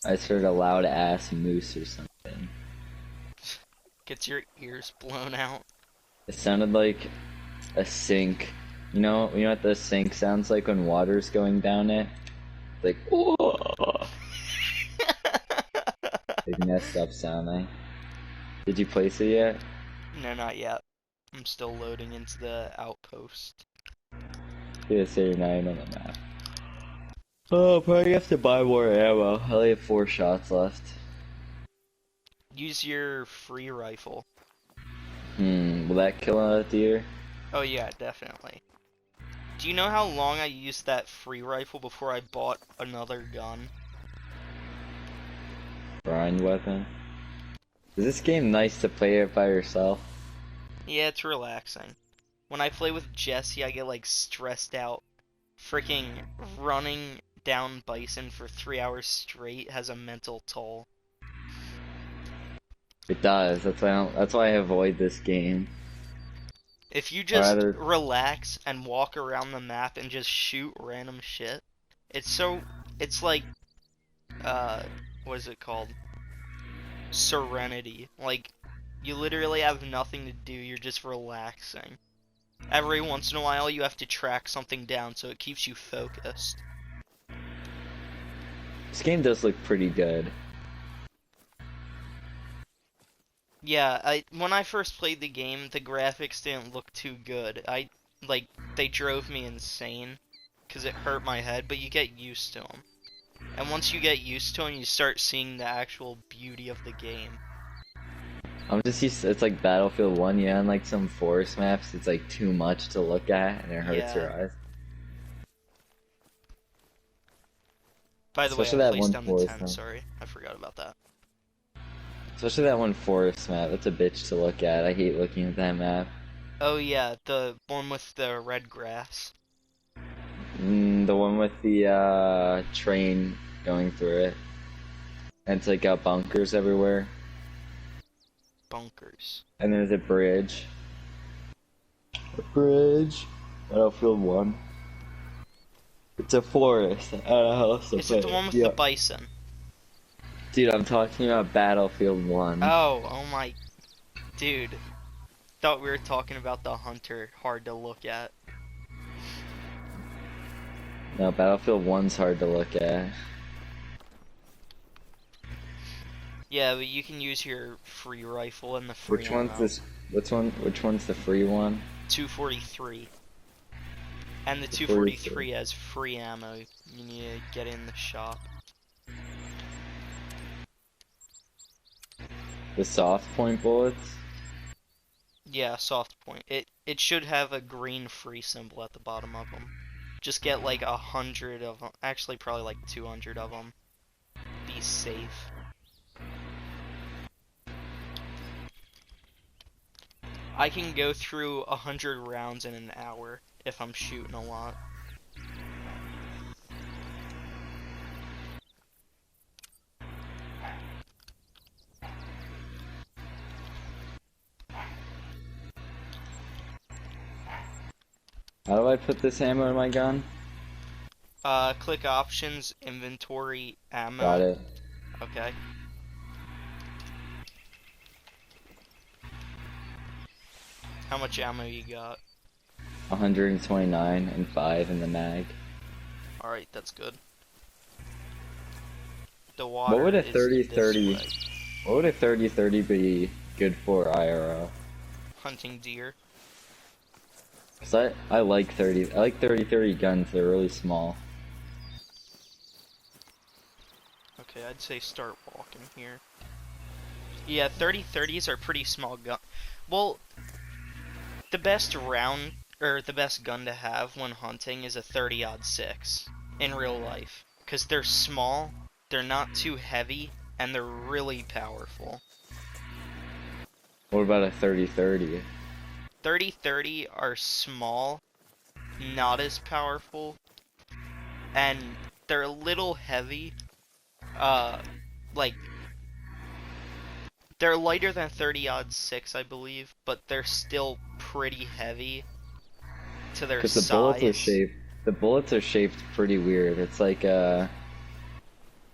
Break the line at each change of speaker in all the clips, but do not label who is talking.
I just heard a loud ass moose or something.
Gets your ears blown out.
It sounded like a sink. You know what the sink sounds like when water's going down it? Like, oh, like messed up sounding. Did you place it yet?
No, not yet. I'm still loading into the outpost.
Yeah, say you're not even on the map. Oh, probably have to buy more ammo. I only have 4 shots left.
Use your free rifle.
Will that kill a deer?
Oh yeah, definitely. Do you know how long I used that free rifle before I bought another gun?
Grind weapon? Is this game nice to play it by yourself?
Yeah, it's relaxing. When I play with Jesse, I get like stressed out. Freaking running down bison for 3 hours straight has a mental toll.
It does. That's why I avoid this game.
If you
Or
just
rather,
relax and walk around the map and just shoot random shit, it's like, what is it called? Serenity. Like, you literally have nothing to do, you're just relaxing. Every once in a while, you have to track something down so it keeps you focused.
this game does look pretty good.
Yeah, when I first played the game, the graphics didn't look too good. They drove me insane, because it hurt my head, but you get used to them. And once you get used to them, you start seeing the actual beauty of the game.
I'm just used to, it's like Battlefield 1, yeah, and like some forest maps, it's like too much to look at, and it hurts
Yeah.
your eyes.
By the way,
Especially
I
that
placed
one
down the
forest
10,
map.
sorry. I forgot about that.
Especially that one forest map, that's a bitch to look at. I hate looking at that map.
Oh yeah, the one with the red grass.
The one with the train going through it. And it's like got bunkers everywhere.
Bunkers.
And there's a bridge. A bridge. Battlefield 1. It's a forest. I don't know how else to
Is
put
it the one with
Yeah.
the bison?
Dude, I'm talking about Battlefield 1.
Oh my... Dude. Thought we were talking about the hunter. Hard to look at.
No, Battlefield 1's hard to look at.
Yeah, but you can use your free rifle and the free
Which one's
ammo.
this? Which one's the free one?
243. And the
243
243 has free ammo. You need to get in the shop.
The soft point bullets?
Yeah, soft point. It should have a green free symbol at the bottom of them. Just get like 100 of them. Actually, probably like 200 of them. Be safe. I can go through 100 rounds in an hour if I'm shooting a lot.
How do I put this ammo in my gun?
Click options, inventory, ammo.
Got it.
Okay. How much ammo you got?
129 and 5 in the mag.
Alright, that's good. The
What
water
would a
is
30-30?
this way.
What would a 30-30 be good for IRL?
Hunting deer.
Cause I like 30. I like 30-30 guns. They're really small.
Okay, I'd say start walking here. Yeah, 30-30s are pretty small gun. Well, the best round, or the best gun to have when hunting is a 30-06 in real life. Because they're small, they're not too heavy, and they're really powerful.
What about a 30-30?
30-30 are small, not as powerful, and they're a little heavy. Like, they're lighter than 30-06, I believe, but they're still pretty heavy to their
Because
size.
the bullets are shaped pretty weird. It's like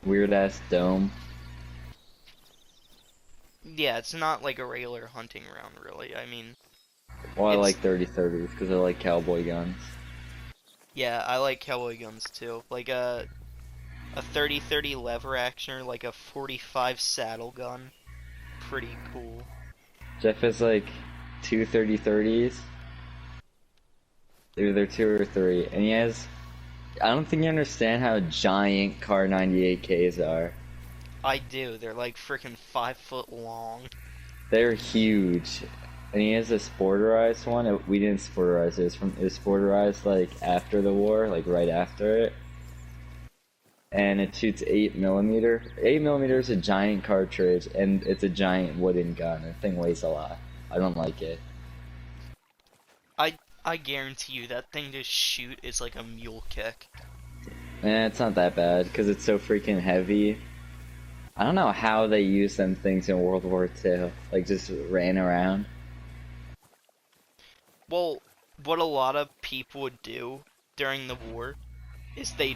weird ass dome.
Yeah, it's not like a regular hunting round, really. I mean,
Well, I
it's
like 30-30s because they're like cowboy guns.
yeah, I like cowboy guns too. Like a 30-30 lever action or like a 45 saddle gun. Pretty cool.
Jeff has like two 30-30s. Either two or three, and he has. I don't think you understand how giant Car 98Ks are.
I do. They're like freaking 5 foot long.
They're huge, and he has a sporterized one. We didn't sporterize it. It was sporterized like after the war, like right after it, and it shoots 8 millimeter. 8 millimeter is a giant cartridge, and it's a giant wooden gun. The thing weighs a lot. I don't like it.
I guarantee you that thing to shoot is like a mule kick.
It's not that bad because it's so freaking heavy. I don't know how they used them things in World War II. Like, just ran around.
Well, what a lot of people would do during the war is they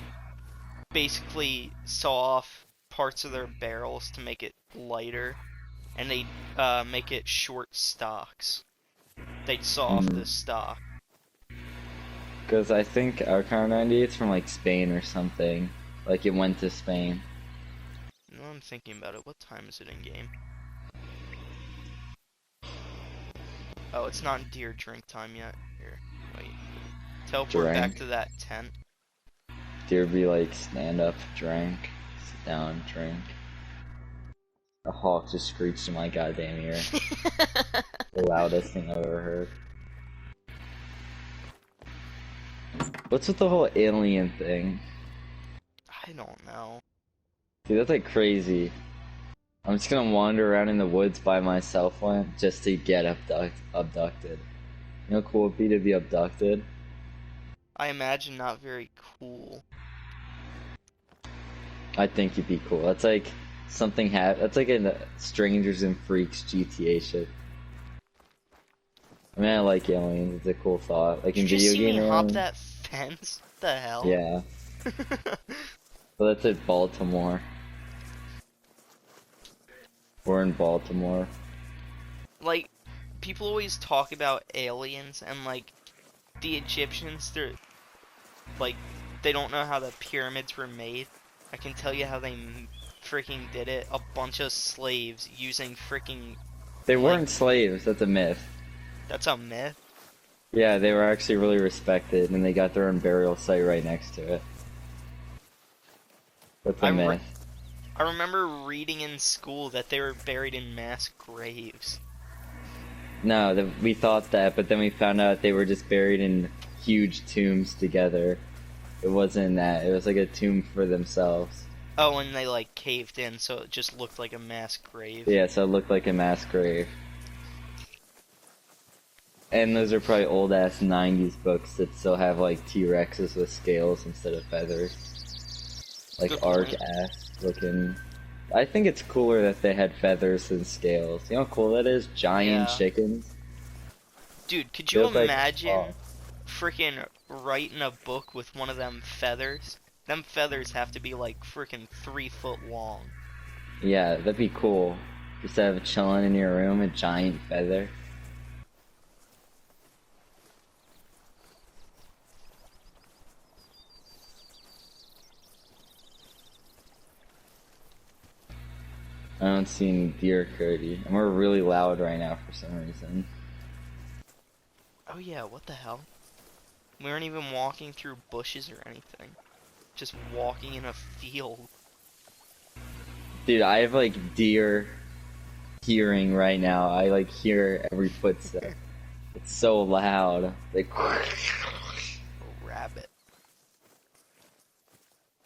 basically saw off parts of their barrels to make it lighter, and they make it short stocks. They'd saw off the stock.
Because I think our Car 98's from, like, Spain or something. Like, it went to Spain.
Now I'm thinking about it. What time is it in game? Oh, it's not deer drink time yet. Here, wait. Teleport
Drink.
back to that tent.
Deer be like, stand up, drink, sit down, drink. A hawk just screeched in my goddamn ear. The loudest thing I've ever heard. What's with the whole alien thing?
I don't know.
Dude, that's like crazy. I'm just gonna wander around in the woods by myself one just to get abducted. You know how cool it'd be to be abducted?
I imagine not very cool.
I think it'd be cool. That's like something that's like in Strangers and Freaks GTA shit. I mean, I like aliens. It's a cool thought. Like in
Did you just
video
see me
game
hop
aliens.
that fence? What the hell?
Yeah. But that's at Baltimore. We're in Baltimore.
Like, people always talk about aliens and like the Egyptians. They're like, they don't know how the pyramids were made. I can tell you how they freaking did it. A bunch of slaves using freaking.
They
like,
weren't slaves. That's a myth.
That's a myth.
Yeah, they were actually really respected, and they got their own burial site right next to it. That's a myth.
I remember reading in school that they were buried in mass graves.
No, we thought that, but then we found out they were just buried in huge tombs together. It wasn't that. It was like a tomb for themselves.
Oh, and they like caved in, so it just looked like a mass grave.
Yeah, so it looked like a mass grave. And those are probably old-ass 90s books that still have, like, T-Rexes with scales instead of feathers. Like,
Good
arc
point.
ass looking. I think it's cooler that they had feathers than scales. You know how cool that is? Giant
Yeah.
chickens.
Dude, could you
Feels like-
imagine freaking writing a book with one of them feathers? Them feathers have to be like freaking 3 foot long.
Yeah, that'd be cool. Just to have chilling in your room, a giant feather. I don't see any deer, Cody. And we're really loud right now for some reason.
Oh yeah, what the hell? We weren't even walking through bushes or anything. Just walking in a field.
Dude, I have like deer hearing right now. I like hear every footstep. It's so loud. Like
A rabbit.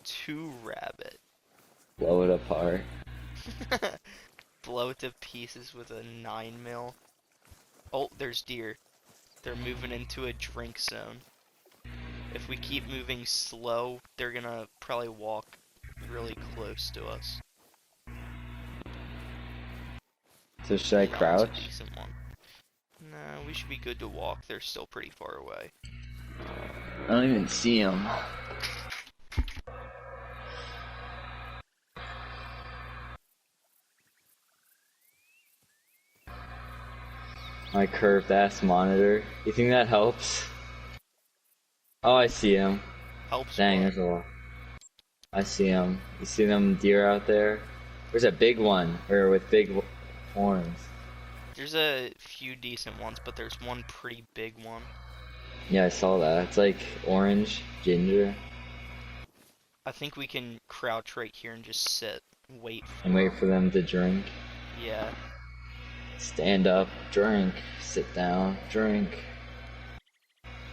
2 rabbit.
blow it apart.
Blow it to pieces with a 9mm. Oh, there's deer. They're moving into a drink zone. If we keep moving slow, they're gonna probably walk really close to us.
So should I
That was a
crouch?
decent one. Nah, we should be good to walk. They're still pretty far away.
I don't even see them. My curved ass monitor. You think that helps? Oh, I see him.
Helps
Dang,
what?
there's a lot. I see him. You see them deer out there? There's a big one, or with big horns.
There's a few decent ones, but there's one pretty big one.
Yeah, I saw that. It's like orange, ginger,
I think we can crouch right here and just sit, wait
and
for
wait
'em.
for them to drink.
Yeah.
Stand up, drink. Sit down, drink.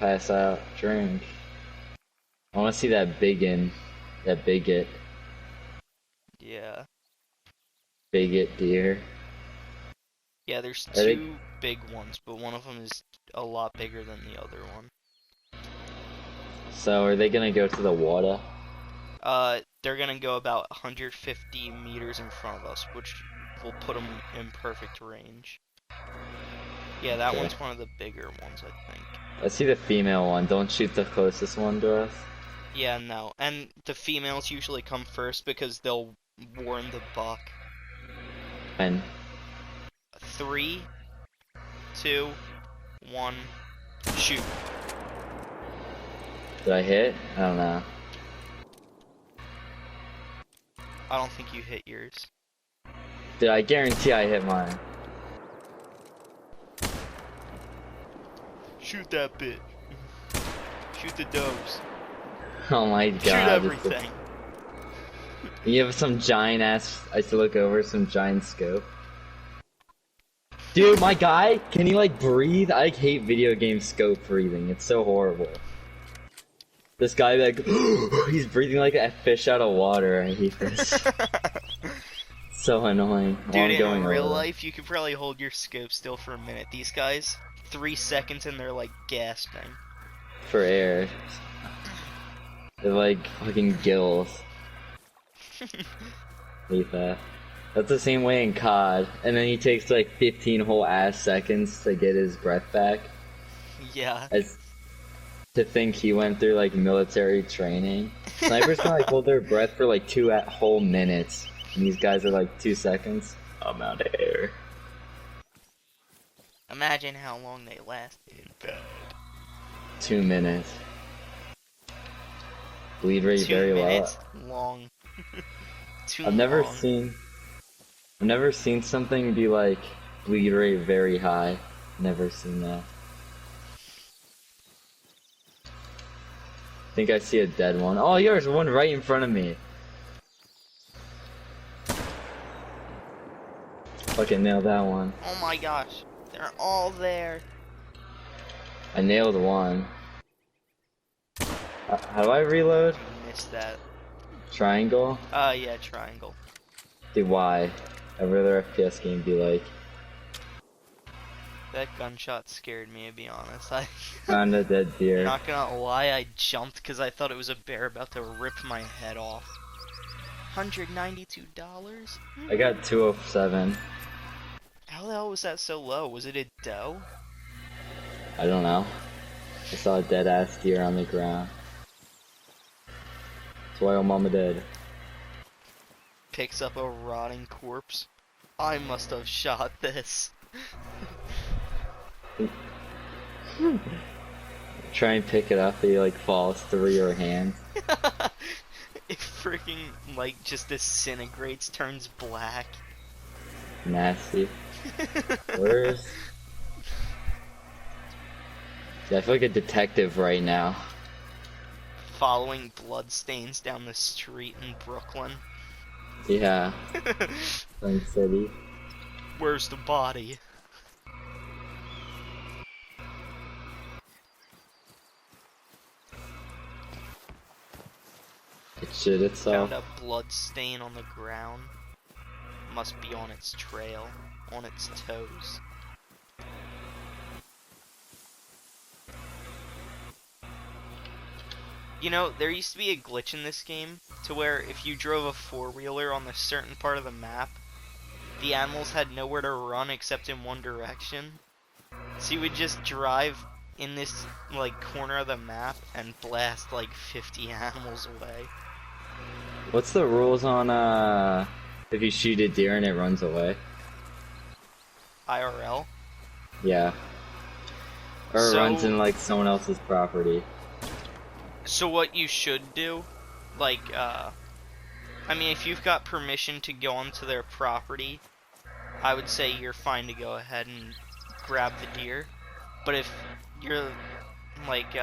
Pass out, drink. I want to see that biggin, that bigot
Yeah.
deer.
Yeah, there's
Are they?
two big ones, but one of them is a lot bigger than the other one.
So are they gonna go to the water?
They're gonna go about 150 meters in front of us, which will put them in perfect range. Yeah, that
Okay.
one's one of the bigger ones, I think.
I see the female one. Don't shoot the closest one to us.
Yeah, no. And the females usually come first because they'll warn the buck.
And
3, 2, 1, shoot.
did I hit? I don't know.
I don't think you hit yours.
Did I guarantee I hit mine?
Shoot that bitch. Shoot the does.
Oh my god.
Shoot everything.
You have some giant ass. I used to look over some giant scope. Dude, my guy, can he like breathe? I hate video game scope breathing. It's so horrible. This guy like he's breathing like a fish out of water. I hate this. So annoying.
Dude, in real life, you could probably hold your scope still for a minute. These guys, 3 seconds and they're like gasping.
For air. They're like fucking gills. Hate that. That's the same way in COD. And then he takes like 15 whole ass seconds to get his breath back.
Yeah.
As to think he went through like military training. Snipers can like hold their breath for like 2 whole minutes. And these guys are like 2 seconds. I'm out of air.
Imagine how long they lasted.
2 minutes. Bleed rate
2
very low.
minutes long. Too
I've never
long.
seen something be like bleed rate very high. Never seen that. I think I see a dead one. Oh, there's one right in front of me. Fucking nailed that one.
Oh my gosh. They're all there.
I nailed one. How do I reload?
You missed that.
Triangle?
Yeah, triangle.
Dude, why? Every other FPS game be like,
That gunshot scared me, to be honest.
found a dead deer.
Not gonna lie, I jumped because I thought it was a bear about to rip my head off. $192?
I got 207.
How the hell was that so low? Was it a doe?
I don't know. I saw a dead ass deer on the ground. That's why old mama dead.
Picks up a rotting corpse. I must have shot this.
Try and pick it up, it like falls through your hand.
It freaking, like, just disintegrates, turns black.
Nasty. Where's... Yeah, I feel like a detective right now.
Following bloodstains down the street in Brooklyn.
Yeah. Sun City.
Where's the body?
It shit itself.
Found a blood stain on the ground. Must be on its trail, on its toes. You know, there used to be a glitch in this game to where if you drove a four-wheeler on a certain part of the map, the animals had nowhere to run except in one direction. So you would just drive in this, like, corner of the map and blast, like, 50 animals away.
What's the rules on, if you shoot a deer and it runs away?
IRL?
Yeah. Or it runs
So,
in like someone else's property.
so what you should do, like, I mean, if you've got permission to go onto their property, I would say you're fine to go ahead and grab the deer. But if you're, like,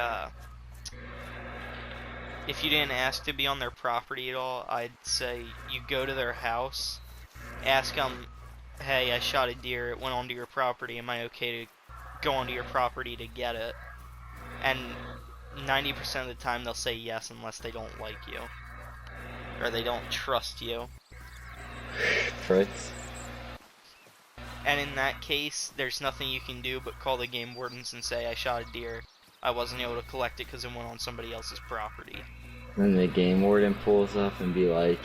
if you didn't ask to be on their property at all, I'd say you go to their house, ask them, hey, I shot a deer, it went onto your property, am I okay to go onto your property to get it? And 90% of the time they'll say yes unless they don't like you. Or they don't trust you.
Fritz.
And in that case, there's nothing you can do but call the game wardens and say, I shot a deer, I wasn't able to collect it because it went on somebody else's property.
Then the game warden pulls up and be like,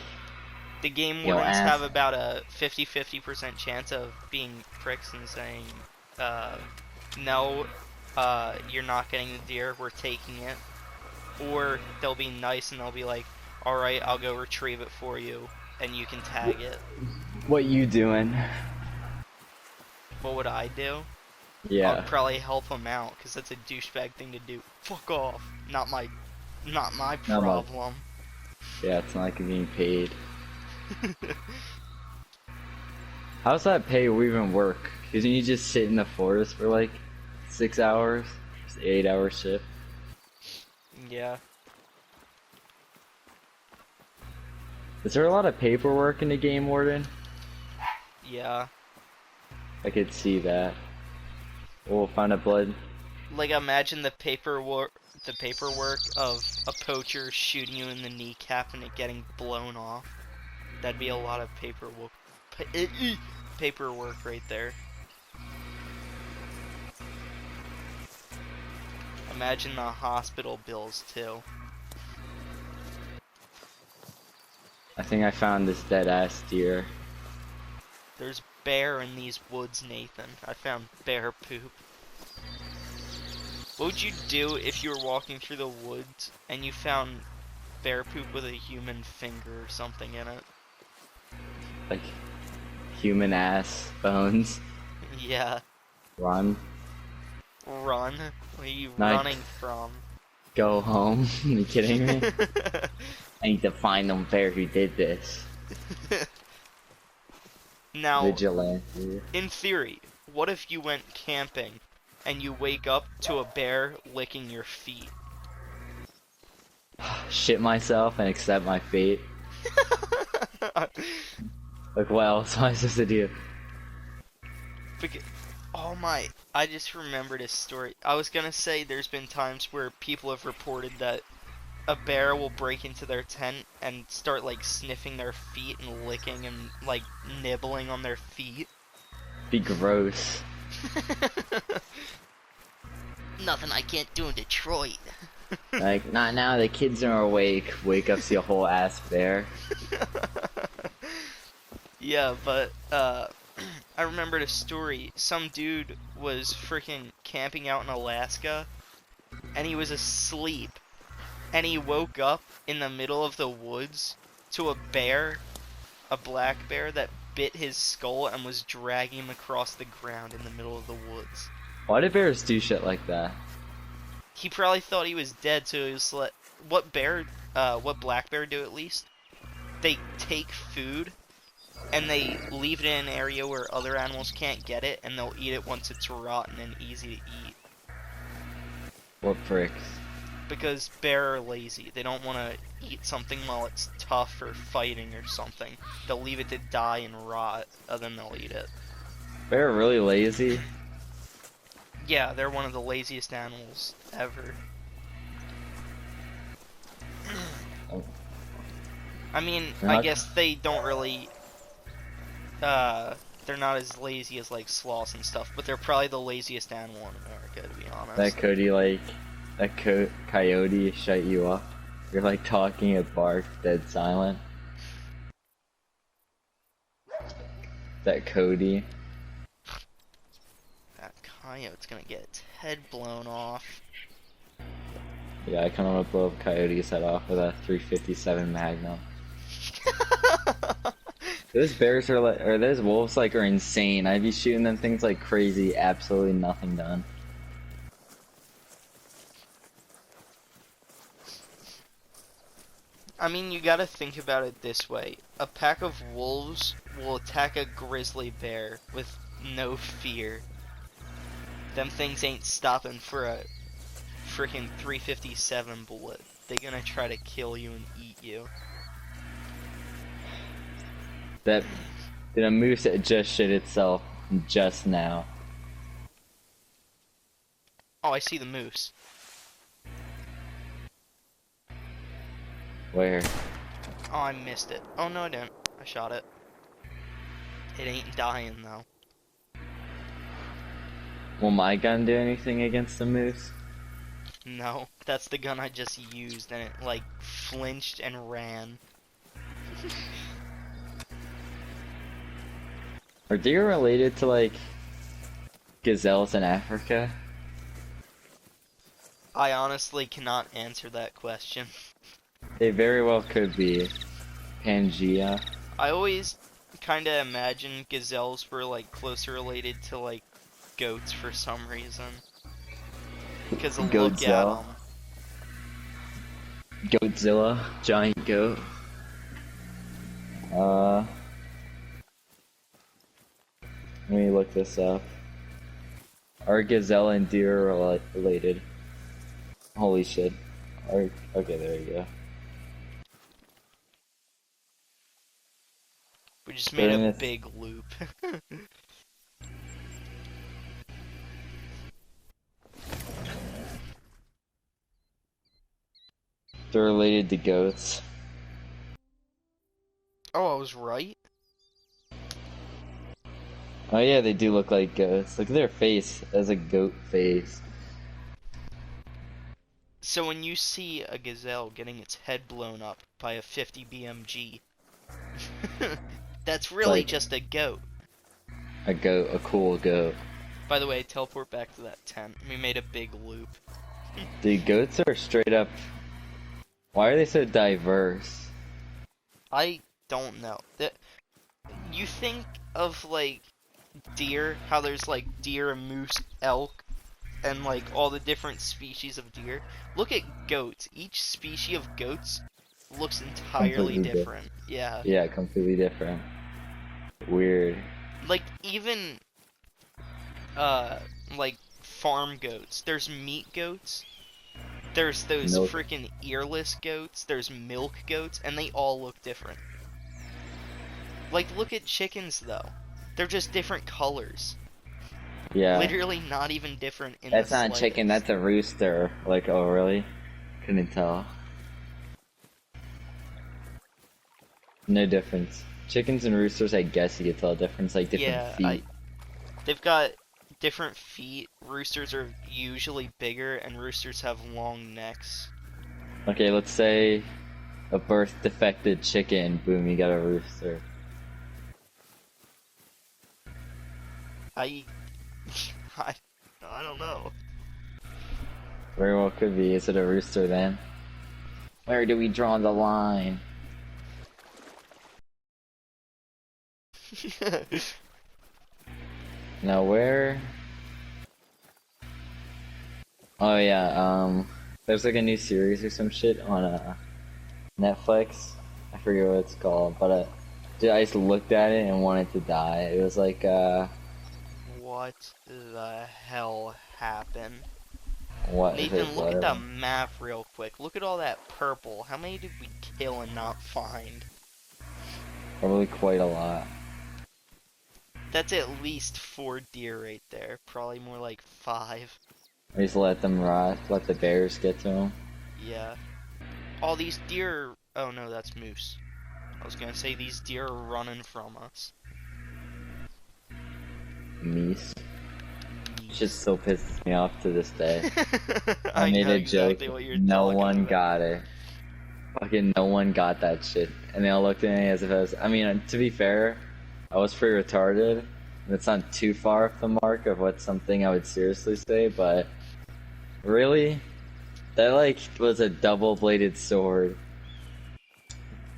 The game
Yo,
wardens
ass.
have about a 50-50% chance of being pricks and saying, no, you're not getting the deer, we're taking it. Or they'll be nice and they'll be like, alright, I'll go retrieve it for you, and you can tag it.
what you doing?
What would I do?
Yeah.
I'll probably help them out, because that's a douchebag thing to do. Fuck off. Not my problem.
Yeah, it's not like you're being paid. How's that pay even work? Couldn't you just sit in the forest for like 6 hours? Just 8-hour shift?
Yeah.
Is there a lot of paperwork in the game warden?
Yeah.
I could see that. We'll find a blood.
Like, imagine the paperwork of a poacher shooting you in the kneecap and it getting blown off. That'd be a lot of paperwork right there. Imagine the hospital bills too.
I think I found this dead ass deer.
There's bear in these woods, Nathan. I found bear poop. What would you do if you were walking through the woods and you found bear poop with a human finger or something in it?
Like human ass bones.
Yeah.
Run.
Run? What are you
Nice.
running from?
Go home. Are you kidding me? I need to find the bear who did this.
Now,
Vigilante.
in theory, what if you went camping and you wake up to a bear licking your feet?
Shit myself and accept my fate. Like, what else am I supposed to do?
Oh my, I just remembered a story. I was gonna say there's been times where people have reported that a bear will break into their tent and start like sniffing their feet and licking and like nibbling on their feet.
Be gross.
Nothing I can't do in Detroit.
Like, not now, the kids are awake. Wake up, see a whole ass bear.
Yeah, but I remembered a story. Some dude was freaking camping out in Alaska and he was asleep. And he woke up in the middle of the woods to a bear, a black bear, that bit his skull and was dragging him across the ground in the middle of the woods.
Why do bears do shit like that?
He probably thought he was dead, so he was like, what black bear do at least? They take food and they leave it in an area where other animals can't get it, and they'll eat it once it's rotten and easy to eat.
What pricks?
Because bear are lazy. They don't want to eat something while it's tough or fighting or something. They'll leave it to die and rot, and then they'll eat it.
Bear are really lazy?
Yeah, they're one of the laziest animals ever.
Oh.
I mean,
They're
I
not-
guess they don't really... they're not as lazy as, like, sloths and stuff, but they're probably the laziest animal in America, to be honest.
That Cody, like, that coyote shut you up. You're like talking, it barks, dead silent. That Cody.
That coyote's gonna get its head blown off.
Yeah, I kind of want to blow up Coyote's head off with a 357 Magnum. Those bears are like, or those wolves like are insane. I'd be shooting them things like crazy, absolutely nothing done.
I mean, you gotta think about it this way. A pack of wolves will attack a grizzly bear with no fear. Them things ain't stopping for a freaking 357 bullet. They gonna try to kill you and eat you.
That a moose that just shit itself just now.
Oh, I see the moose.
Where?
Oh, I missed it. Oh, no, I didn't. I shot it. It ain't dying, though.
Will my gun do anything against the moose?
No, that's the gun I just used, and it, like, flinched and ran.
Are deer related to, like, gazelles in Africa?
I honestly cannot answer that question.
They very well could be. Pangea.
I always kind of imagine gazelles were, like, closer related to, like, goats for some reason. Because look at
Goatzilla.
them.
Goatzilla. Giant goat. Let me look this up. Are gazelle and deer related? Holy shit. Okay, there you go.
We just made a
Goodness.
big loop.
They're related to goats.
Oh, I was right?
Oh yeah, they do look like goats. Look at their face as a goat face.
So when you see a gazelle getting its head blown up by a 50 BMG, that's really
Like-
just a goat.
A goat, a cool goat.
By the way, teleport back to that tent. We made a big loop.
Dude, goats are straight up. Why are they so diverse?
I don't know. You think of, like, deer, how there's, like, deer, moose, elk, and, like, all the different species of deer. Look at goats. Each species of goats looks entirely
Completely
different. Yeah.
Yeah, completely different. Weird.
Like, even, like, farm goats. There's meat goats. There's those
Milk.
freaking earless goats. There's milk goats, and they all look different. Like, look at chickens, though. They're just different colors.
Yeah.
Literally not even different in
That's
the
not a chicken,
slightest.
that's a rooster. Like, oh really? Couldn't tell. No difference. Chickens and roosters, I guess you could tell a difference, like different
Yeah,
feet.
they've got different feet. Roosters are usually bigger, and roosters have long necks.
Okay, let's say a birth defected chicken, boom, you got a rooster.
I don't know.
Very well could be. Is it a rooster then? Where do we draw the line? Now where? Oh yeah, there's like a new series or some shit on Netflix. I forget what it's called, but dude, I just looked at it and wanted to die. It was like
What the hell happened?
what is
Nathan,
it?
look at
Whatever.
the map real quick. Look at all that purple. How many did we kill and not find?
Probably quite a lot.
That's at least 4 deer right there. Probably more like 5.
I just let them rot. Let the bears get to them.
Yeah. All these deer... Oh no, that's moose. I was gonna say these deer are running from us.
Meese. Shit still pisses me off to this day.
I
made
know
a joke.
exactly what you're
No
talking
one
about.
got it. Fucking no one got that shit. And they all looked at me as if I was. I mean, to be fair, I was pretty retarded. And it's not too far off the mark of what something I would seriously say, but really? That, like, was a double bladed sword.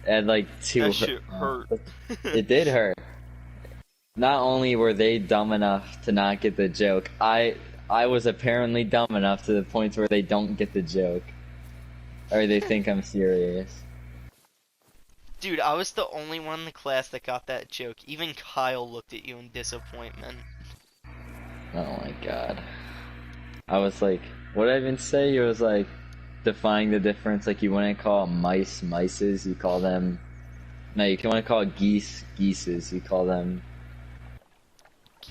and like
That
two.
shit hurt.
It did hurt. Not only were they dumb enough to not get the joke, I was apparently dumb enough to the point where they don't get the joke, or they think I'm serious.
Dude, I was the only one in the class that got that joke. Even Kyle looked at you in disappointment.
Oh my god. I was like, what did I even say? It was like defying the difference. Like you wouldn't call mice mices, you call them. No, you can want to call geese geeses. You call them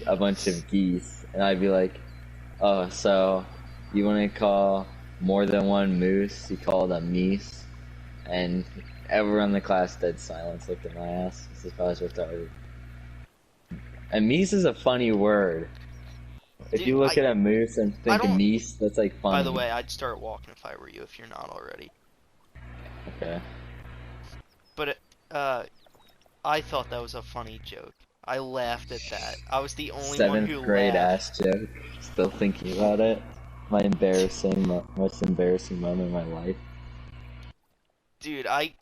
a bunch of geese, and I'd be like, oh, so you want to call more than one moose? You call them meese, and everyone in the class dead silence looked at my ass. This is probably retarded. And meese is a funny word. If
Dude,
you look at a moose and think
don't-
meese, that's like funny.
By the way, I'd start walking if I were you, if you're not already.
Okay.
But, I thought that was a funny joke. I laughed at that. I was the only one who
Seventh grade
laughed.
ass joke. Still thinking about it. My most embarrassing moment in my life.
Dude, I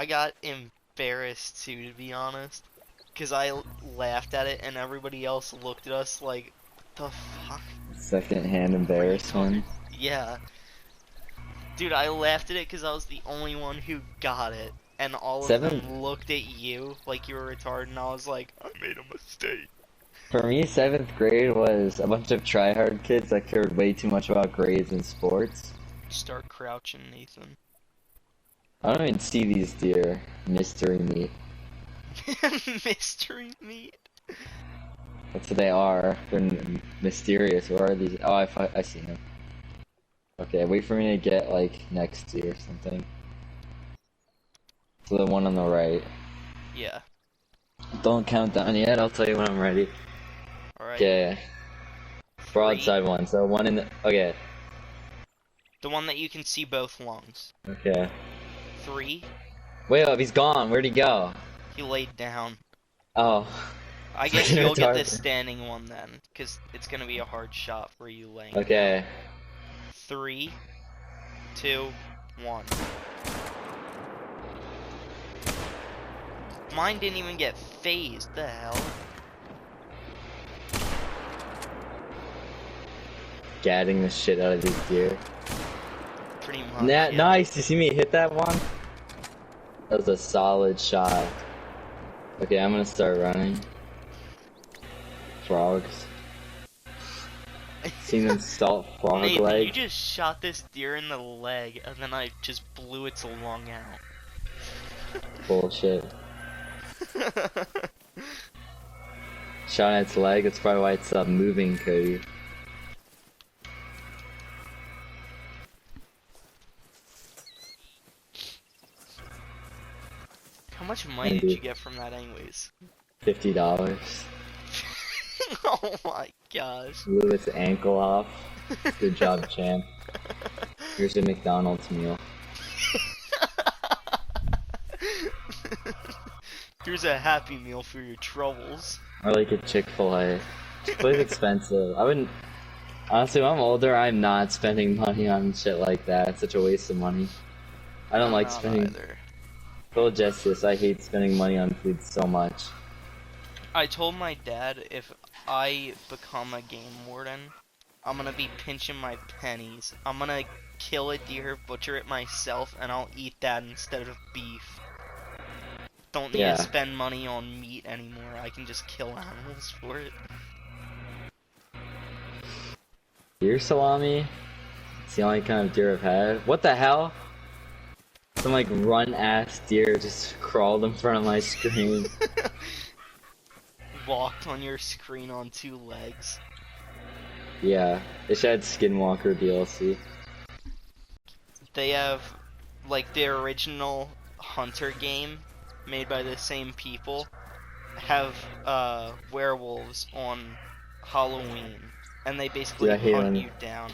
got embarrassed too, to be honest. Because I laughed at it and everybody else looked at us like, the fuck?
Second-hand embarrassment.
Yeah. Dude, I laughed at it because I was the only one who got it. And all of them looked at you like you were retarded, and I was like, I made a mistake.
For me, seventh grade was a bunch of try-hard kids that cared way too much about grades and sports.
Start crouching, Nathan.
I don't even see these deer. Mystery meat.
Mystery meat?
That's what they are. They're mysterious. What are these? Oh, I see him. Okay, wait for me to get, like, next to you or something. So the one on the right.
Yeah.
Don't count down yet, I'll tell you when I'm ready.
Alright.
Okay. Broadside one, so one in the... Okay.
The one that you can see both lungs.
Okay.
3.
Wait up, he's gone. Where'd he go?
He laid down.
Oh.
I guess you'll get the standing one then, because it's gonna be a hard shot for you laying.
Okay.
3, 2, 1. Mine didn't even get phased. The hell?
Gadding the shit out of these deer.
Pretty much. Yeah.
Nice. You see me hit that one? That was a solid shot. Okay, I'm gonna start running. Frogs. Seen them salt frog
Nathan,
leg.
you just shot this deer in the leg, and then I just blew its lung out.
Bullshit. Shot at its leg. That's probably why it's moving, Cody.
How much money did you get from that anyways?
$50.
Oh my gosh.
Blew its ankle off. Good job, champ. Here's a McDonald's meal.
Here's a Happy Meal for your troubles.
Or like a Chick-fil-A. Chick-fil-A's expensive. I wouldn't... Honestly, when I'm older, I'm not spending money on shit like that. It's such a waste of money. I don't like spending...
Either.
Full justice, I hate spending money on food so much.
I told my dad if I become a game warden, I'm gonna be pinching my pennies. I'm gonna kill a deer, butcher it myself, and I'll eat that instead of beef. Don't need to spend money on meat anymore. I can just kill animals for it.
Deer salami? It's the only kind of deer I've had. What the hell? Some like run-ass deer just crawled in front of my screen.
Walked on your screen on 2 legs.
Yeah, it should have Skinwalker DLC.
They have, like, the original Hunter game, made by the same people, have, werewolves on Halloween. And they basically hunt you down,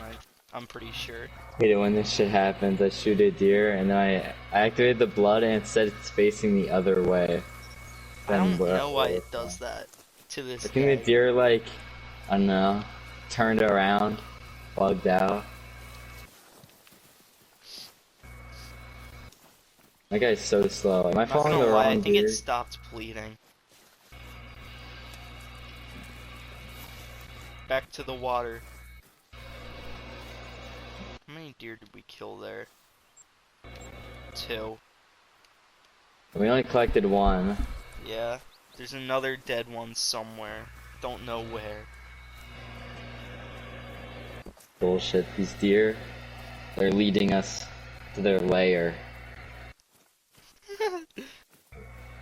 I'm pretty sure.
I hate it when this shit happens. I shoot a deer, and then I activate the blood, and it said it's facing the other way.
I don't know why it does that to this day.
I think the deer, like, I don't know, turned around, bugged out. That guy's so slow. Am I
Not
following
gonna
the
lie, I
wrong
think it
dude?
stopped bleeding. Back to the water. How many deer did we kill there? 2.
We only collected one.
Yeah. There's another dead one somewhere. Don't know where.
Bullshit. These deer, they're leading us to their lair.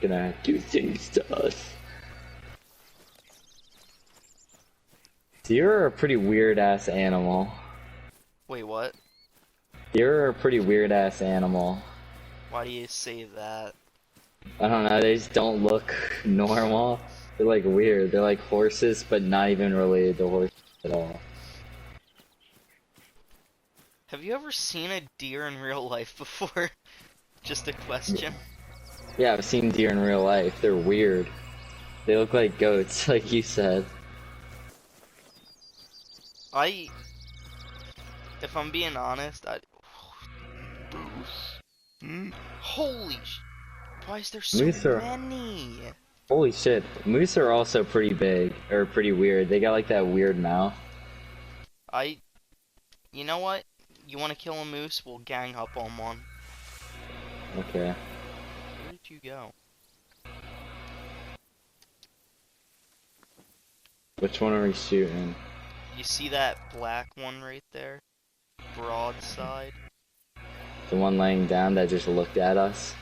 Gonna do things to us. Deer are a pretty weird ass animal.
Wait, what?
Deer are a pretty weird ass animal.
Why do you say that?
I don't know, they just don't look normal. They're like weird. They're like horses, but not even related to horses at all.
Have you ever seen a deer in real life before? Just a question.
Yeah, I've seen deer in real life. They're weird. They look like goats, like you said.
If I'm being honest, Holy why is there so
Moose are,
many?
holy shit. Moose are also pretty big, or pretty weird. They got like that weird mouth.
You know what? You want to kill a moose? We'll gang up on one.
Okay.
Where did you go?
Which one are we shooting?
You see that black one right there? Broadside?
The one laying down that just looked at us?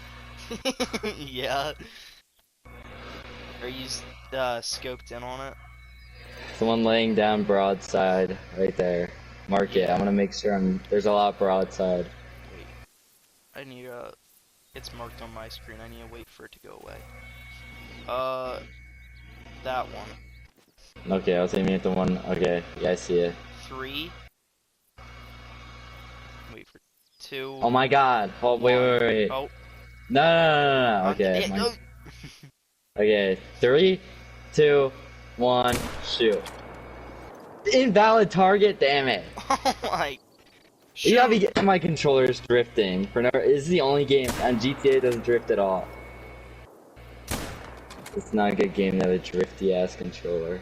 Yeah. Are you scoped in on it?
The one laying down broadside, right there. Mark it. I'm gonna make sure there's a lot broadside.
Wait. I need it's marked on my screen. I need to wait for it to go away. That one.
Okay, I was aiming at the one. Okay, yeah, I see it.
3. Wait for 2.
Oh my god! Oh, wait.
Oh.
No. Okay. Okay, 3, 2, 1, shoot. Invalid target, damn it.
Oh my.
You gotta be getting my controllers drifting. This is the only game on GTA that doesn't drift at all. It's not a good game to have a drifty ass controller.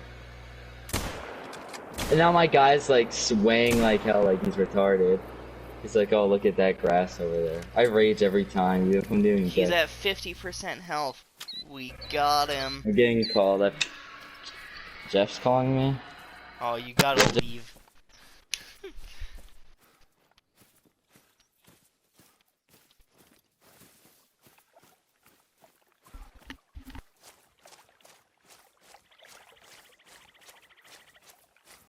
And now my guy's like swaying like hell, like he's retarded. He's like, oh, look at that grass over there. I rage every time, even if I'm doing
He's
good.
at 50% health. We got him.
I'm getting called. Jeff's calling me?
Oh, you gotta leave.